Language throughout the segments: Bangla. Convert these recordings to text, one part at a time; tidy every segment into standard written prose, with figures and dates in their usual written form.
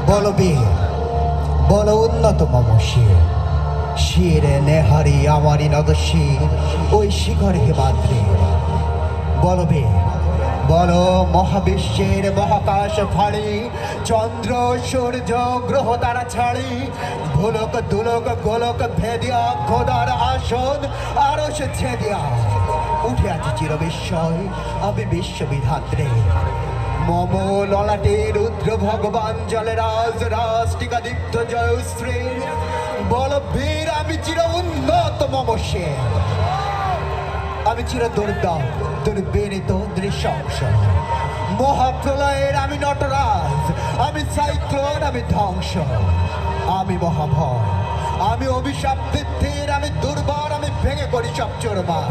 বলবীর বল উন্নত মম শির শিরে নেহারি আমারি নদশির ওই শিখর হিমাদ্রি বলবীর বল মহাবিশ্বের মহাকাশ ফাড়ি চন্দ্র সূর্য গ্রহ তারা ছাড়ি ভুলক দুলক গোলক ভেদিয়া খোদার আসন আরো সে ছেদিয়া উঠে আছে চির বিস্ময় আমি বিশ্ববিধাত্রী মম ললাটে রুদ্র ভগবান জলে রাজ রাষ্ট্রিকা দীপ্ত জয়শ্রী বল বীর আমি চির উন্নত মম সে আমি চির দুর্বিনীত নৃশংস মহাপ্রলয়ের আমি নটরাজ আমি সাইক্লোন আমি ধ্বংস আমি মহাভয় আমি অভিশাপ বৃদ্ধির আমি দুর্বার আমি ভেঙে করি সব চোরমার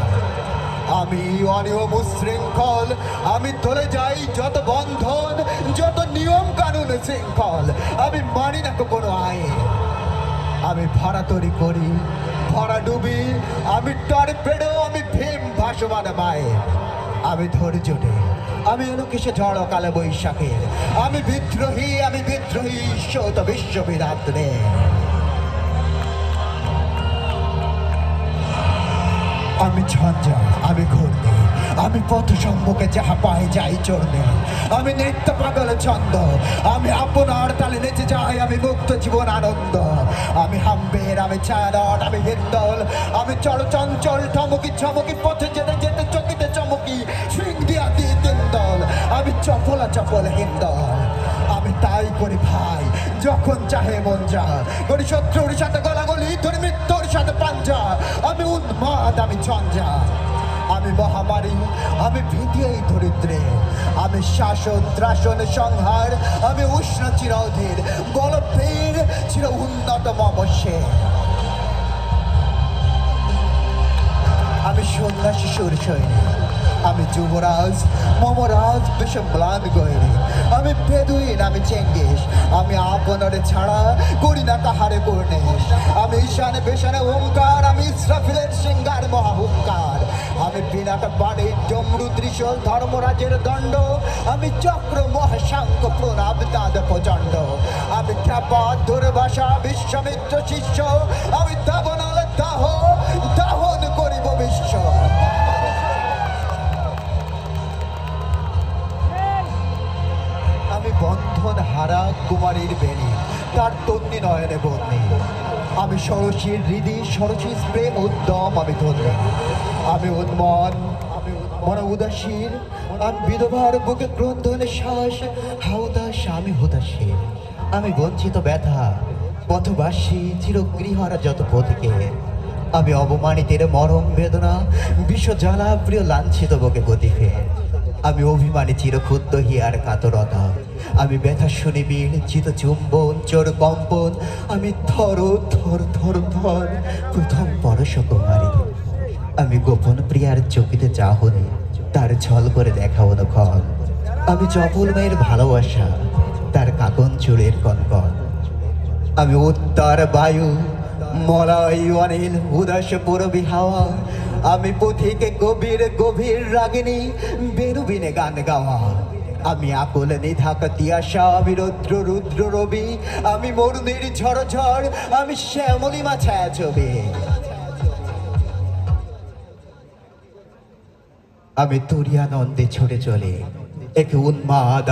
আমি অনিয়ম উশৃঙ্খল আমি তোলে যাই যত বন্ধন যত নিয়ম কানুন শৃঙ্খল আমি মানি না কোনো আইন আমি ভাড়া তৈরি করি ভরা ডুবি আমি টর্পেডো আমি ভীম ভাসমান মায়ে আমি ধৈর্য নেই আমি অনুকিসে ঝড় কালে বৈশাখের আমি বিদ্রোহী শত বিশ্ববিধাত্রে আমি ঝঞ্ঝা আমি ঘূর্ণি আমি পথ সম্মুখে যাহা পাই যাই চড়নে আমি নৃত্য পাগল ছন্দ আমি আপনার তালে নেচে যাই আমি মুক্ত জীবন আনন্দ আমি হাম্বের আমি ছায়ানট আমি হিন্দল আমি চঞ্চল ঠমকি ছমকি পথে যেতে যেতে চকিতে চমকি সিং দিয়া দিয়ে তিন দল আমি চপল হিন্দল আমি তাই করি ভাই যখন চাহে মন যা করি শত্রুর সাথে গলাগলি ধরি মৃত্যুর সাথে পাঞ্জা আমি উন্মাদ আমি ঝঞ্ঝা আমি মহামারী আমি ভীতি এই দরিদ্রে আমি শাসন ত্রাসন সংহার আমি উষ্ণ চিরধীর বল বীর চির উন্নত মমসে আমি সন্ন্যাসী সুর সৈনিক আমি যুবরাজ মমরাজ বিষম ম্লান গৈরি আমি বেদুইন আমি চেঙ্গিস আমি আপনারে ছাড়া করি না কাহারে কর্ণেশ আমি ঈশানে বেশানে ওঙ্কার আমি ইসরাফিলের সিঙ্গার মহাহুঙ্কার আমি বিনাট বাড়ি ডমরু ত্রিশূল ধর্মরাজের দণ্ড আমি চক্র মহাশাঙ্ক প্রণাব দাদ প্রচণ্ড আমি খ্যাপা দুর্বাসা বিশ্বমিত্র শিষ্য আমি দাবনাল দাহন করিব বিশ্ব আমি বন্ধন হারা কুমারীর বেণী তার তন্নি নয়নে বন্দি আমি সরসীর হৃদি সরসী স্প্রে উদ্যম আমি ধন্য আমি উন্মন মন উদাসীর আমি বিধবার বুকে ক্রন্দনে শ্বাস হাউদাস আমি হুদাসীর আমি বঞ্চিত ব্যথা পথবাসী চিরগৃহরা যত পথিকে আমি অবমানিতের মরম বেদনা বিশ্ব জ্বালা প্রিয় লাঞ্ছিত বুকে গতিকে আমি অভিমানী চিরক্ষুদ্র হিয়ার কাতরতা আমি ব্যথা শুনিবিড় চিত চুম্বন চোর কম্পন আমি থর প্রথম পরশ কুমারী আমি গোপন প্রিয়ার চকিতে চাহনি তার ছল করে দেখাও ক্ষণ আমি চপল মেয়ের ভালোবাসা তার কাকন চুড়ের কনকন আমি উত্তর বায়ু মলয় অনিল উদাস পুরবী হাওয়া আমি পথিকে গভীর রাগিনী বেরুবিনে গান গাওয়া আমি আকুল নিধাক তিয়াসা আমি রুদ্র রবি আমি মরুনির ঝড় আমি শ্যামলিমা ছায়া ছবি আমি তুরিয়ানন্দে ছুটে চলে একে উন্মাদ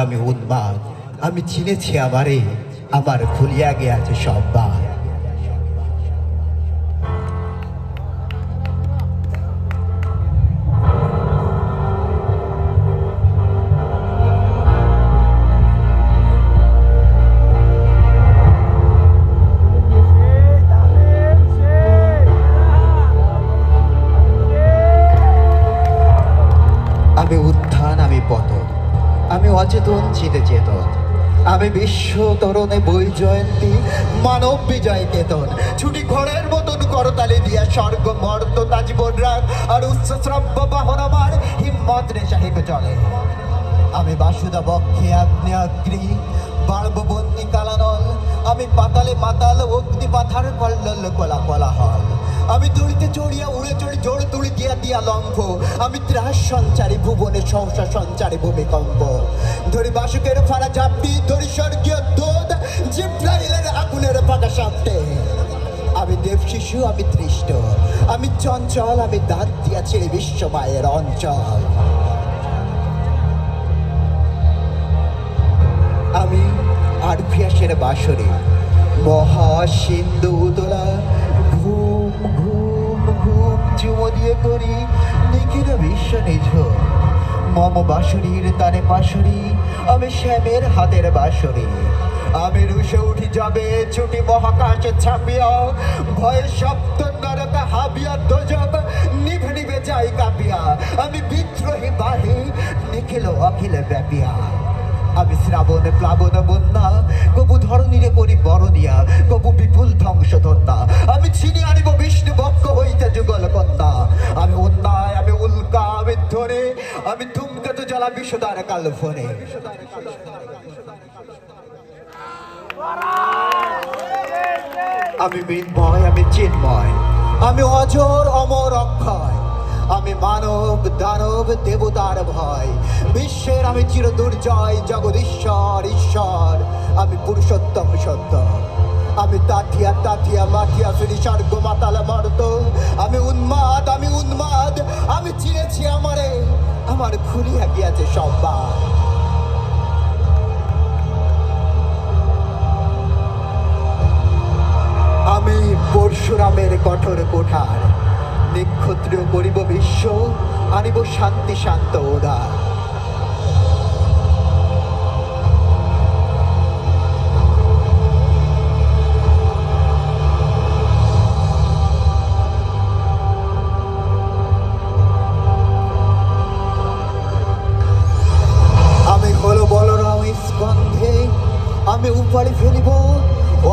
আমি চিনেছি আমারে আমার খুলিয়া গিয়াছে সব বার আমি উত্থান আমি পতন আমি অচেতন চিতে চেতন আমি বিশ্ব তরণে বই জয়ন্তী মানব বিজয় কেতন ছুটি ঘরের মতন করতালি দিয়া স্বর্গ মর্ত তাজীবন রাগ আর উচ্চশ্রব্য বাহন আমার হিম্মত রে সাহিক চলে আমি বাসুদা বক্ষে আগ্নেয়াগ্রি বার্ববন্দি কালানল আমি পাতালে মাতাল অগ্নি পাথার কল্লল কোলাহল আমি তুলিতে চড়িয়া উড়ে চড়ি জোর তুলি দিয়া লম্ফ আমি ত্রাস সঞ্চারী ভুবনে সংসার সঞ্চারী ভূমিকম্প ধরি বাসুকের ফাড়া চাপটি ধরি স্বর্গীয় দোদ থাকা সত্ত্বে আমি দেব শিশু, আমি দৃষ্ট, আমি চঞ্চল, আমি দাঁত দিয়াছি বিশ্ব মায়ের অঞ্চল। আমি আরফিয়াসের বাসরে মহা সিন্ধু উতলা ঘুম ঘুম ঘুম চুমো দিয়ে করি নিখিল বিশ্ব নিঝ মম বাসুরীর তানে পাশরি, আমি শ্যামের হাতের বাসরি। আমি রুষে উঠি যাবে ছুটি মহাকাশে ছাপিয়া, ভয়ে সপ্ত নরকা হাবিয়া দোজক নিভে নিভে যাই কাঁপিয়া। আমি বিদ্রোহী বাহি নিখিল অখিল ব্যাপিয়া। আমি শ্রাবণ প্লাবন বন্যা, কবু ধরণীরে করি বরণিয়া, কবু বিপুল ধ্বংস ধন্যা। আমি ছিনি আনিব বিষ্ণু বক্ষ হইতে যুগল কন্যা। আমি অন্যায়, আমি উল্কা, আমি ধরে, আমি ধূমকেতু জ্বালা বিষদার কাল ফোনে। আমি মৃন্ময়, আমি চিন্ময়, আমি অজর অমর অক্ষয়। আমি মানব দানব দেবতার ভয়, বিশ্বের আমি চির দুর্জয়, জগদীশ্বর ঈশ্বর। আমি পুরুষোত্তম সত্য, আমি তাথিয়া তাথিয়া মাথিয়া ফিরি স্বর্গ মাতাল মর্ত। আমি উন্মাদ, আমি উন্মাদ, আমি চিনেছি আমারে, আমার খুলিয়া গিয়াছে সব বাদ। আমি পরশুরামের কঠোর কোঠার, নিক্ষত্রিয় করিব বিশ্ব, আনিব শান্তি শান্ত উদার। আমি হলো বলরাম স্কন্ধে, আমি উপাড়ি ফেলিব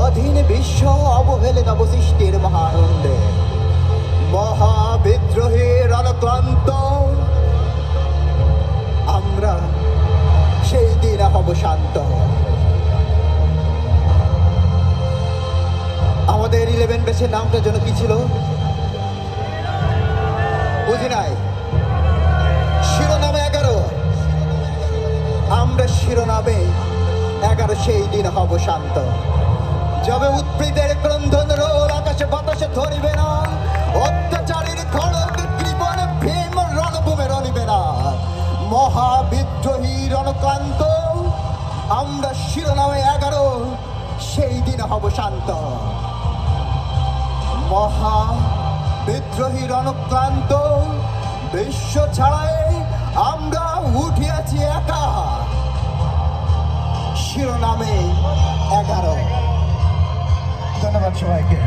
অধীন বিশ্ব, অবহেলে নবসৃষ্টির মহানন্দে। মহাবিদ্রোহীর অনক্লান্ত আমরা সেই দিন হব শান্ত। আমাদের 11 ব্যাচের নামটার জন্য কি ছিল বুঝি নাই? শিরোনামে 11। আমরা শিরোনামে 11 সেই দিন হব শান্ত। যবে উৎপীড়ের ক্রন্দন রোল আকাশে বাতাসে ধরিবে না, অত্যাচারীর খড়গ কৃপণ ভীম রণভূমে রণিবে না। মহাবিদ্রোহী রণক্লান্ত আমরা শিরোনামে 11 সেই দিন হব শান্ত। মহাবিদ্রোহী রণক্লান্ত বিশ্ব ছাড়াই আমরা উঠিয়াছি একা, শিরোনামে 11। ধন্যবাদ সবাইকে।